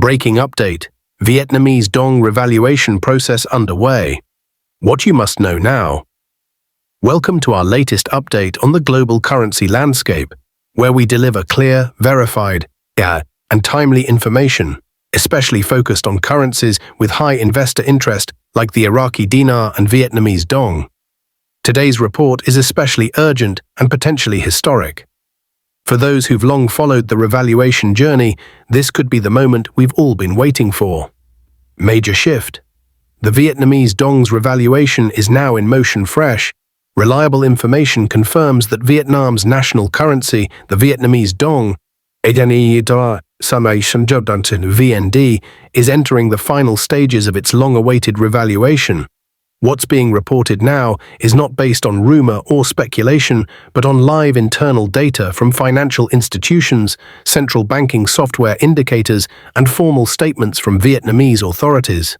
Breaking update. Vietnamese dong revaluation process underway. What you must know now. Welcome to our latest update on the global currency landscape, where we deliver clear, verified, and timely information, especially focused on currencies with high investor interest like the Iraqi Dinar and Vietnamese dong. Today's report is especially urgent and potentially historic. For those who've long followed the revaluation journey, this could be the moment we've all been waiting for. Major shift. The Vietnamese dong's revaluation is now in motion fresh. Reliable information confirms that Vietnam's national currency, the Vietnamese dong, VND, is entering the final stages of its long-awaited revaluation. What's being reported now is not based on rumor or speculation, but on live internal data from financial institutions, central banking software indicators, and formal statements from Vietnamese authorities.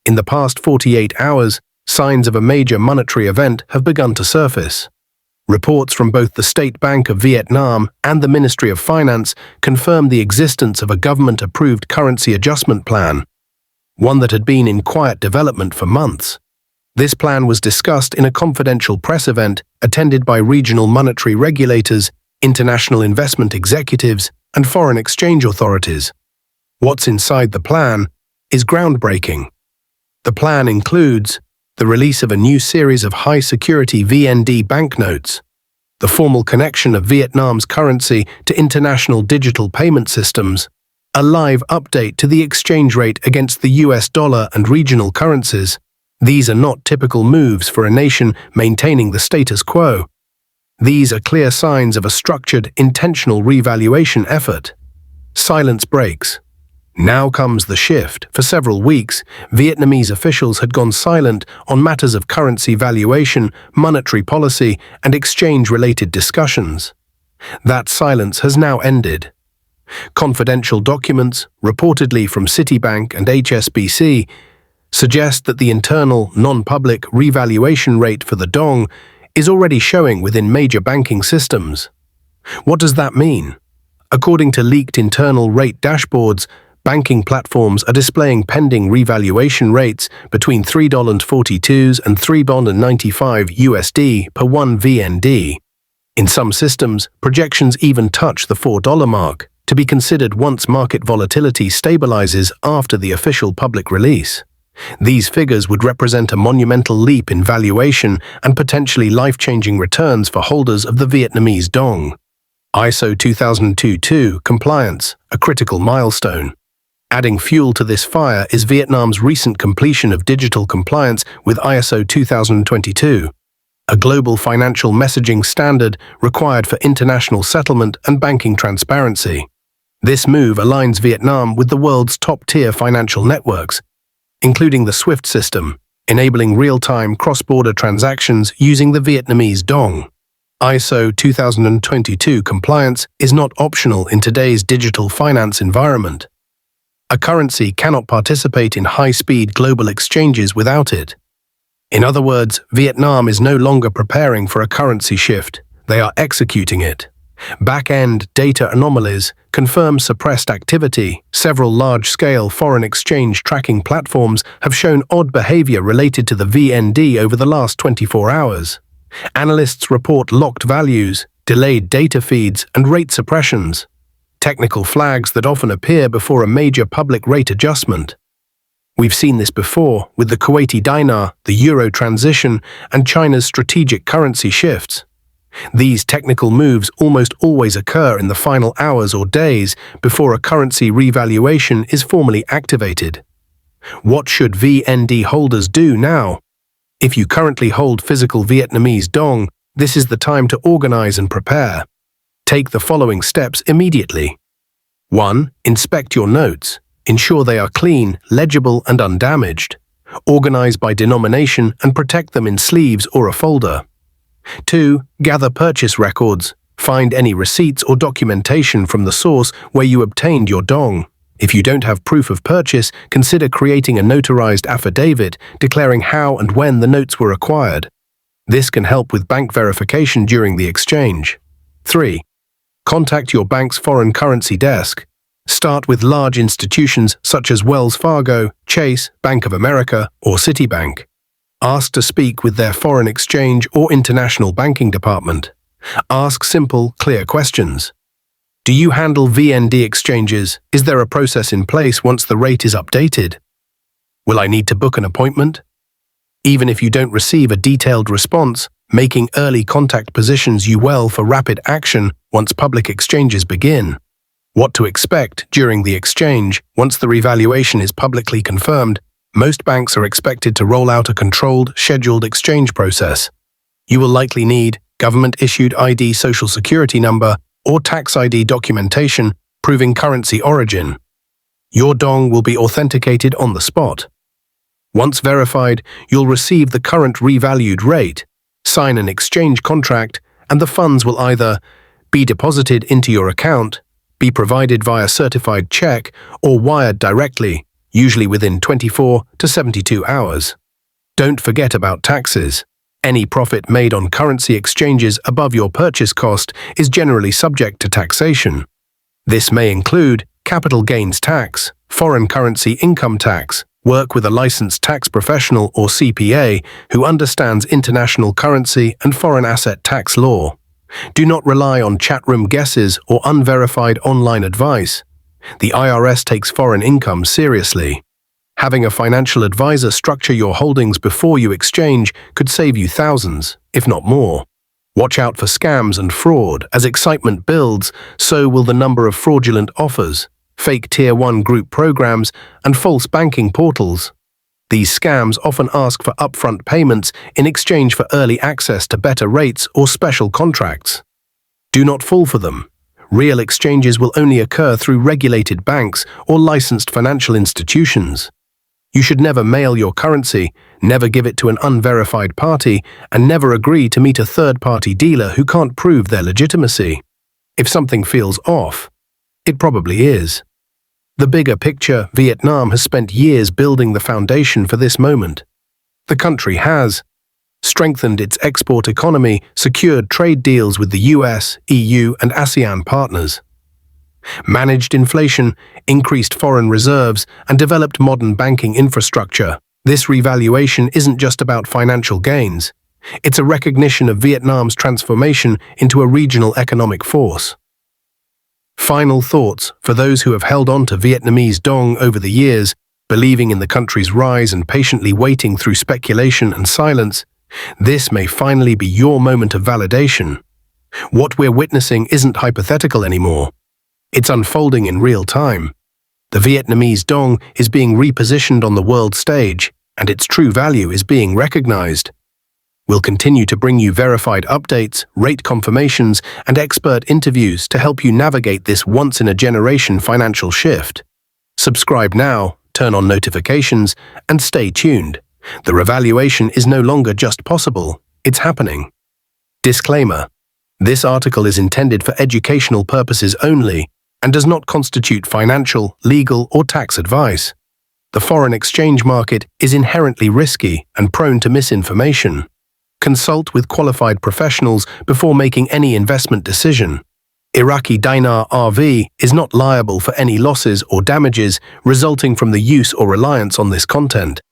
In the past 48 hours, signs of a major monetary event have begun to surface. Reports from both the State Bank of Vietnam and the Ministry of Finance confirm the existence of a government-approved currency adjustment plan, one that had been in quiet development for months. This plan was discussed in a confidential press event attended by regional monetary regulators, international investment executives, and foreign exchange authorities. What's inside the plan is groundbreaking. The plan includes the release of a new series of high-security VND banknotes, the formal connection of Vietnam's currency to international digital payment systems, a live update to the exchange rate against the US dollar and regional currencies. These are not typical moves for a nation maintaining the status quo. These are clear signs of a structured, intentional revaluation effort. Silence breaks. Now comes the shift. For several weeks, Vietnamese officials had gone silent on matters of currency valuation, monetary policy, and exchange-related discussions. That silence has now ended. Confidential documents, reportedly from Citibank and HSBC, suggest that the internal, non-public revaluation rate for the dong is already showing within major banking systems. What does that mean? According to leaked internal rate dashboards, banking platforms are displaying pending revaluation rates between $3.42 and $3.95 USD per 1 VND. In some systems, projections even touch the $4 mark, to be considered once market volatility stabilizes after the official public release. These figures would represent a monumental leap in valuation and potentially life-changing returns for holders of the Vietnamese dong. ISO 2022 compliance, a critical milestone. Adding fuel to this fire is Vietnam's recent completion of digital compliance with ISO 2022, a global financial messaging standard required for international settlement and banking transparency. This move aligns Vietnam with the world's top-tier financial networks, including the SWIFT system, enabling real-time cross-border transactions using the Vietnamese dong. ISO 2022 compliance is not optional in today's digital finance environment. A currency cannot participate in high-speed global exchanges without it. In other words, Vietnam is no longer preparing for a currency shift, they are executing it. Back-end data anomalies confirm suppressed activity. Several large-scale foreign exchange tracking platforms have shown odd behavior related to the VND over the last 24 hours. Analysts report locked values, delayed data feeds, and rate suppressions, technical flags that often appear before a major public rate adjustment. We've seen this before with the Kuwaiti dinar, the euro transition, and China's strategic currency shifts. These technical moves almost always occur in the final hours or days before a currency revaluation is formally activated. What should VND holders do now? If you currently hold physical Vietnamese dong, this is the time to organize and prepare. Take the following steps immediately. 1. Inspect your notes. Ensure they are clean, legible, and undamaged. Organize by denomination and protect them in sleeves or a folder. 2. Gather purchase records. Find any receipts or documentation from the source where you obtained your dong. If you don't have proof of purchase, consider creating a notarized affidavit declaring how and when the notes were acquired. This can help with bank verification during the exchange. 3. Contact your bank's foreign currency desk. Start with large institutions such as Wells Fargo, Chase, Bank of America, or Citibank. Ask to speak with their foreign exchange or international banking department. Ask simple, clear questions. Do you handle VND exchanges? Is there a process in place once the rate is updated? Will I need to book an appointment? Even if you don't receive a detailed response, making early contact positions you well for rapid action once public exchanges begin. What to expect during the exchange. Once the revaluation is publicly confirmed, most banks are expected to roll out a controlled, scheduled exchange process. You will likely need government-issued ID Social Security number or tax ID documentation proving currency origin. Your dong will be authenticated on the spot. Once verified, you'll receive the current revalued rate, sign an exchange contract, and the funds will either be deposited into your account, be provided via certified check, or wired directly, usually within 24 to 72 hours. Don't forget about taxes. Any profit made on currency exchanges above your purchase cost is generally subject to taxation. This may include capital gains tax, foreign currency income tax. Work with a licensed tax professional or CPA who understands international currency and foreign asset tax law. Do not rely on chatroom guesses or unverified online advice. The IRS takes foreign income seriously. Having a financial advisor structure your holdings before you exchange could save you thousands, if not more. Watch out for scams and fraud. As excitement builds, so will the number of fraudulent offers, fake Tier 1 group programs, and false banking portals. These scams often ask for upfront payments in exchange for early access to better rates or special contracts. Do not fall for them. Real exchanges will only occur through regulated banks or licensed financial institutions. You should never mail your currency, never give it to an unverified party, and never agree to meet a third-party dealer who can't prove their legitimacy. If something feels off, it probably is. The bigger picture, Vietnam has spent years building the foundation for this moment. The country has strengthened its export economy, secured trade deals with the US, EU, and ASEAN partners, managed inflation, increased foreign reserves, and developed modern banking infrastructure. This revaluation isn't just about financial gains. It's a recognition of Vietnam's transformation into a regional economic force. Final thoughts for those who have held on to Vietnamese dong over the years, believing in the country's rise and patiently waiting through speculation and silence. This may finally be your moment of validation. What we're witnessing isn't hypothetical anymore. It's unfolding in real time. The Vietnamese dong is being repositioned on the world stage, and its true value is being recognized. We'll continue to bring you verified updates, rate confirmations, and expert interviews to help you navigate this once-in-a-generation financial shift. Subscribe now, turn on notifications, and stay tuned. The revaluation is no longer just possible, it's happening. Disclaimer: this article is intended for educational purposes only and does not constitute financial, legal, or tax advice. The foreign exchange market is inherently risky and prone to misinformation. Consult with qualified professionals before making any investment decision. Iraqi Dinar RV is not liable for any losses or damages resulting from the use or reliance on this content.